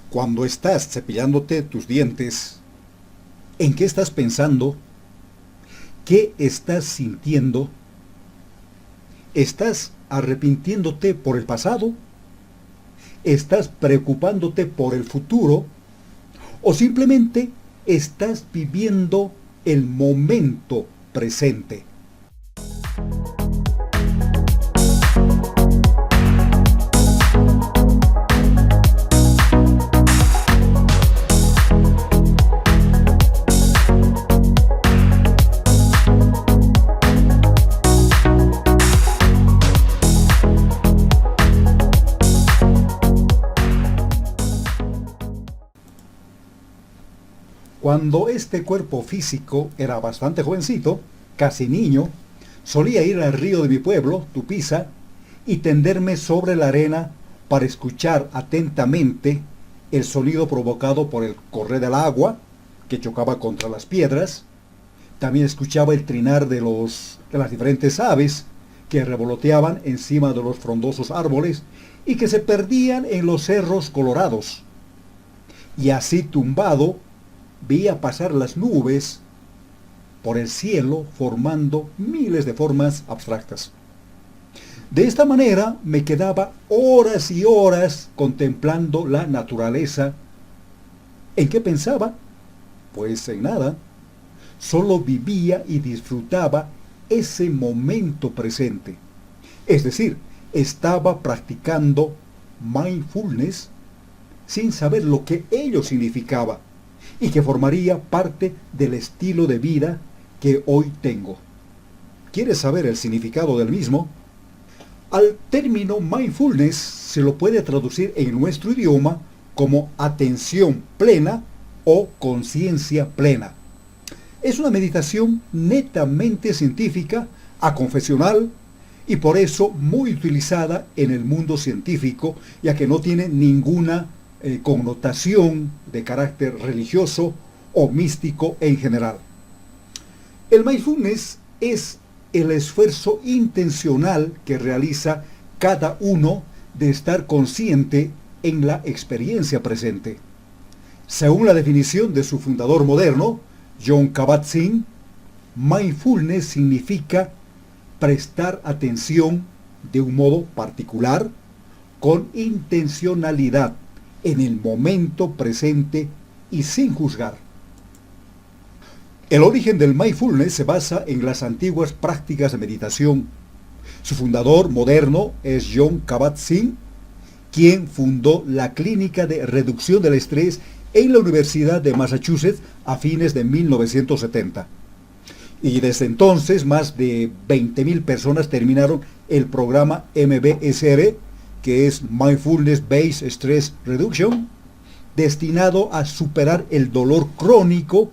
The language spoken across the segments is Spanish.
Cuando estás cepillándote tus dientes, ¿en qué estás pensando? ¿Qué estás sintiendo? ¿Estás arrepintiéndote por el pasado? ¿Estás preocupándote por el futuro? ¿O simplemente estás viviendo el momento presente? Cuando este cuerpo físico era bastante jovencito, casi niño, solía ir al río de mi pueblo, Tupiza, y tenderme sobre la arena para escuchar atentamente el sonido provocado por el correr del agua, que chocaba contra las piedras. También escuchaba el trinar de las diferentes aves que revoloteaban encima de los frondosos árboles y que se perdían en los cerros colorados. Y así tumbado, veía pasar las nubes por el cielo formando miles de formas abstractas. De esta manera me quedaba horas y horas contemplando la naturaleza. ¿En qué pensaba? Pues en nada. Solo vivía y disfrutaba ese momento presente. Es decir, estaba practicando mindfulness sin saber lo que ello significaba y que formaría parte del estilo de vida que hoy tengo. ¿Quieres saber el significado del mismo? Al término mindfulness se lo puede traducir en nuestro idioma como atención plena o conciencia plena. Es una meditación netamente científica, aconfesional, y por eso muy utilizada en el mundo científico, ya que no tiene ninguna connotación de carácter religioso o místico en general. El mindfulness es el esfuerzo intencional que realiza cada uno de estar consciente en la experiencia presente. Según la definición de su fundador moderno, Jon Kabat-Zinn, mindfulness significa prestar atención de un modo particular, con intencionalidad, en el momento presente y sin juzgar. El origen del mindfulness se basa en las antiguas prácticas de meditación. Su fundador moderno es Jon Kabat-Zinn, quien fundó la Clínica de Reducción del Estrés en la Universidad de Massachusetts a fines de 1970. Y desde entonces más de 20.000 personas terminaron el programa MBSR, que es Mindfulness Based Stress Reduction, destinado a superar el dolor crónico,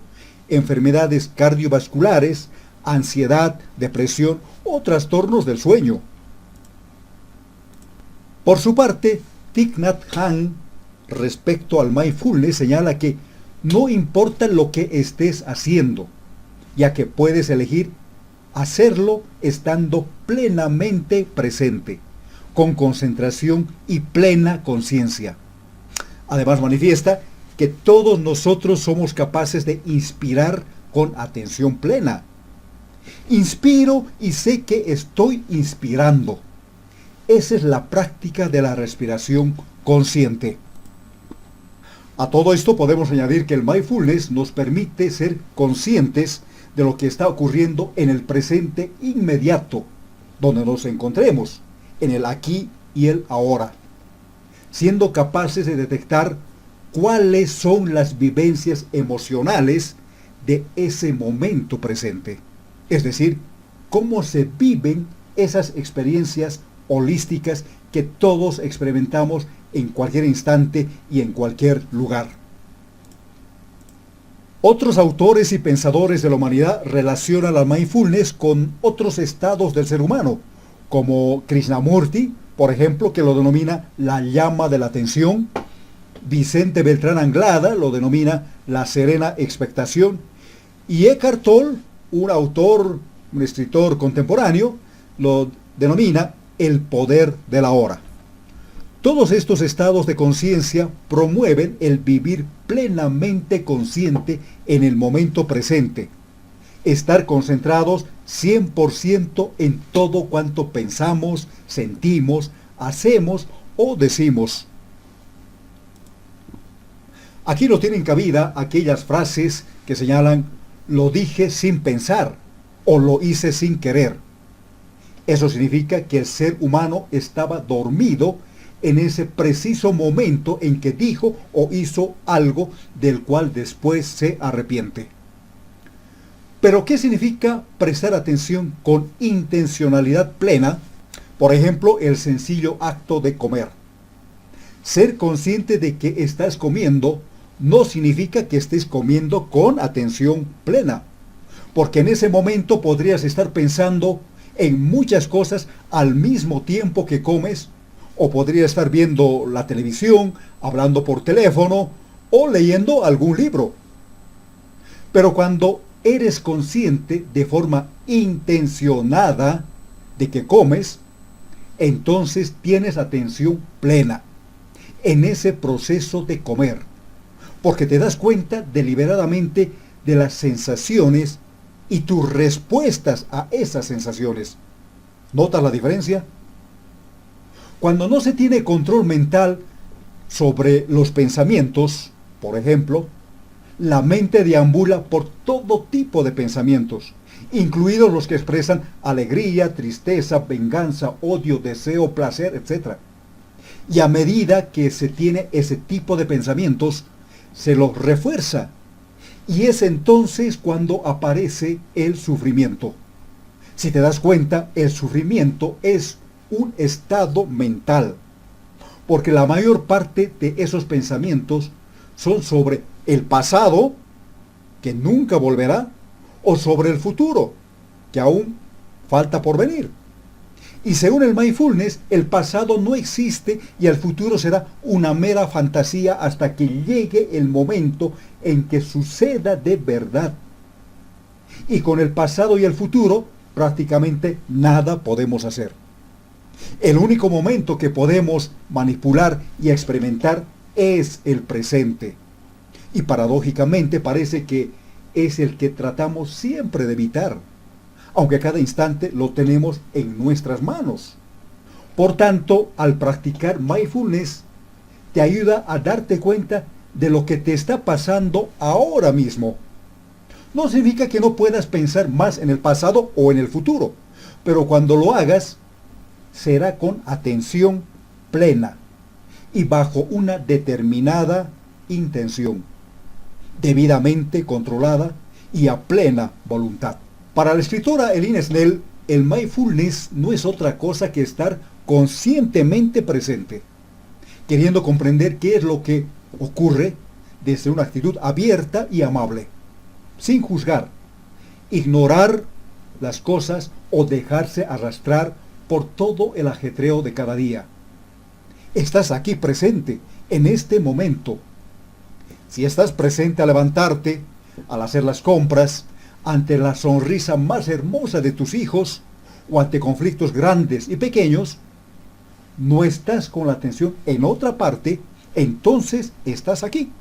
enfermedades cardiovasculares, ansiedad, depresión o trastornos del sueño. Por su parte, Thich Nhat Hanh, respecto al mindfulness, señala que no importa lo que estés haciendo, ya que puedes elegir hacerlo estando plenamente presente, con concentración y plena conciencia. Además manifiesta que todos nosotros somos capaces de inspirar con atención plena. Inspiro y sé que estoy inspirando. Esa es la práctica de la respiración consciente. A todo esto podemos añadir que el mindfulness nos permite ser conscientes de lo que está ocurriendo en el presente inmediato, donde nos encontremos, en el aquí y el ahora, siendo capaces de detectar cuáles son las vivencias emocionales de ese momento presente. Es decir, cómo se viven esas experiencias holísticas que todos experimentamos en cualquier instante y en cualquier lugar. Otros autores y pensadores de la humanidad relacionan la mindfulness con otros estados del ser humano, como Krishnamurti, por ejemplo, que lo denomina la llama de la atención. Vicente Beltrán Anglada lo denomina la serena expectación. Y Eckhart Tolle, un escritor contemporáneo, lo denomina el poder de la hora. Todos estos estados de conciencia promueven el vivir plenamente consciente en el momento presente. Estar concentrados 100% en todo cuanto pensamos, sentimos, hacemos o decimos. Aquí no tienen cabida aquellas frases que señalan lo dije sin pensar o lo hice sin querer. Eso significa que el ser humano estaba dormido en ese preciso momento en que dijo o hizo algo del cual después se arrepiente. Pero ¿qué significa prestar atención con intencionalidad plena? Por ejemplo, el sencillo acto de comer. Ser consciente de que estás comiendo no significa que estés comiendo con atención plena, porque en ese momento podrías estar pensando en muchas cosas al mismo tiempo que comes, o podrías estar viendo la televisión, hablando por teléfono o leyendo algún libro. Pero cuando eres consciente de forma intencionada de que comes, entonces tienes atención plena en ese proceso de comer, porque te das cuenta deliberadamente de las sensaciones y tus respuestas a esas sensaciones. ¿Notas la diferencia? Cuando no se tiene control mental sobre los pensamientos, por ejemplo, la mente deambula por todo tipo de pensamientos, incluidos los que expresan alegría, tristeza, venganza, odio, deseo, placer, etc. Y a medida que se tiene ese tipo de pensamientos, se los refuerza. Y es entonces cuando aparece el sufrimiento. Si te das cuenta, el sufrimiento es un estado mental, porque la mayor parte de esos pensamientos son sobre el pasado, que nunca volverá, o sobre el futuro, que aún falta por venir. Y según el mindfulness, el pasado no existe y el futuro será una mera fantasía hasta que llegue el momento en que suceda de verdad. Y con el pasado y el futuro prácticamente nada podemos hacer. El único momento que podemos manipular y experimentar es el presente. Y paradójicamente parece que es el que tratamos siempre de evitar, aunque a cada instante lo tenemos en nuestras manos. Por tanto, al practicar mindfulness, te ayuda a darte cuenta de lo que te está pasando ahora mismo. No significa que no puedas pensar más en el pasado o en el futuro, pero cuando lo hagas, será con atención plena y bajo una determinada intención, debidamente controlada y a plena voluntad. Para la escritora Eileen Snell, el mindfulness no es otra cosa que estar conscientemente presente, queriendo comprender qué es lo que ocurre desde una actitud abierta y amable, sin juzgar, ignorar las cosas o dejarse arrastrar por todo el ajetreo de cada día. Estás aquí presente, en este momento. Si estás presente al levantarte, al hacer las compras, ante la sonrisa más hermosa de tus hijos, o ante conflictos grandes y pequeños, no estás con la atención en otra parte, entonces estás aquí.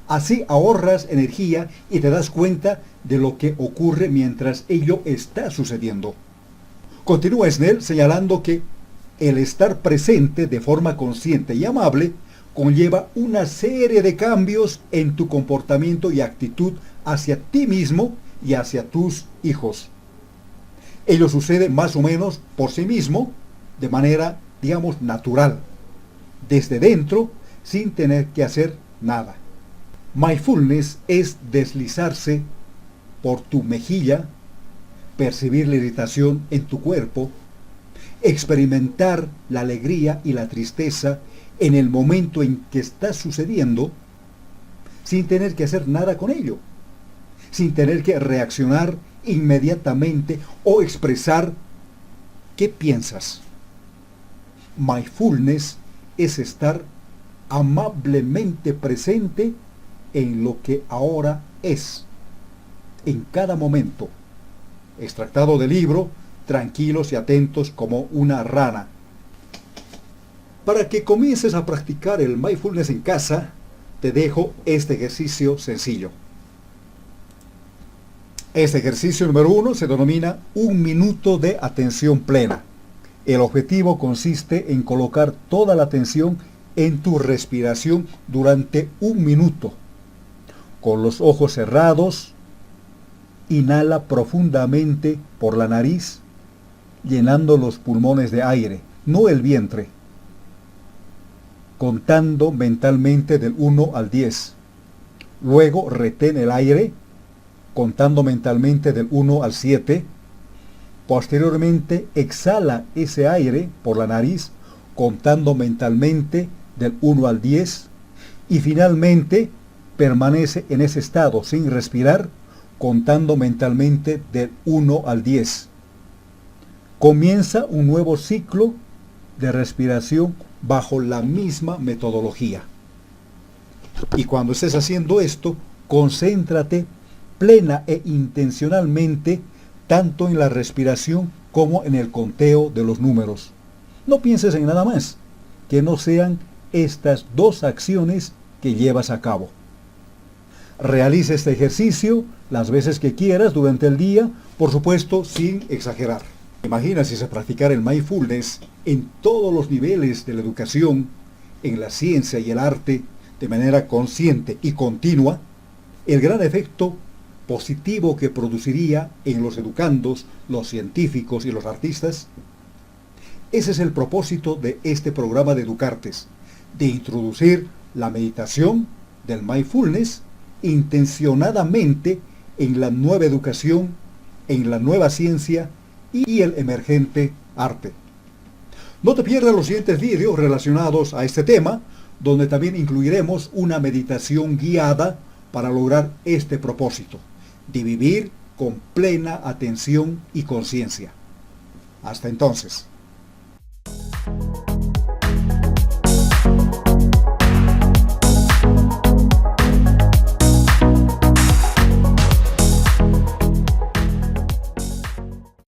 Así ahorras energía y te das cuenta de lo que ocurre mientras ello está sucediendo. Continúa Snell señalando que el estar presente de forma consciente y amable conlleva una serie de cambios en tu comportamiento y actitud hacia ti mismo y hacia tus hijos. Ello sucede más o menos por sí mismo, de manera, digamos, natural, desde dentro, sin tener que hacer nada. Mindfulness es deslizarse por tu mejilla, percibir la irritación en tu cuerpo, experimentar la alegría y la tristeza en el momento en que está sucediendo, sin tener que hacer nada con ello, sin tener que reaccionar inmediatamente o expresar qué piensas. Mindfulness es estar amablemente presente en lo que ahora es, en cada momento. Extractado del libro Tranquilos y atentos como una rana. Para que comiences a practicar el mindfulness en casa, te dejo este ejercicio sencillo. Este ejercicio número 1 se denomina 1 minuto de atención plena. El objetivo consiste en colocar toda la atención en tu respiración durante 1 minuto. Con los ojos cerrados, inhala profundamente por la nariz, llenando los pulmones de aire, no el vientre, contando mentalmente del 1 al 10. Luego retén el aire, contando mentalmente del 1 al 7. Posteriormente exhala ese aire por la nariz, contando mentalmente del 1 al 10. Y finalmente permanece en ese estado sin respirar, contando mentalmente del 1 al 10. Comienza un nuevo ciclo de respiración bajo la misma metodología. Y cuando estés haciendo esto, concéntrate plena e intencionalmente tanto en la respiración como en el conteo de los números. No pienses en nada más que no sean estas dos acciones que llevas a cabo. Realiza este ejercicio las veces que quieras durante el día, por supuesto sin exagerar. Imagina si se practicara el mindfulness en todos los niveles de la educación, en la ciencia y el arte, de manera consciente y continua, el gran efecto positivo que produciría en los educandos, los científicos y los artistas. Ese es el propósito de este programa de Educartes, de introducir la meditación del mindfulness intencionadamente en la nueva educación, en la nueva ciencia y el emergente arte. No te pierdas los siguientes vídeos relacionados a este tema, donde también incluiremos una meditación guiada para lograr este propósito, de vivir con plena atención y conciencia. Hasta entonces.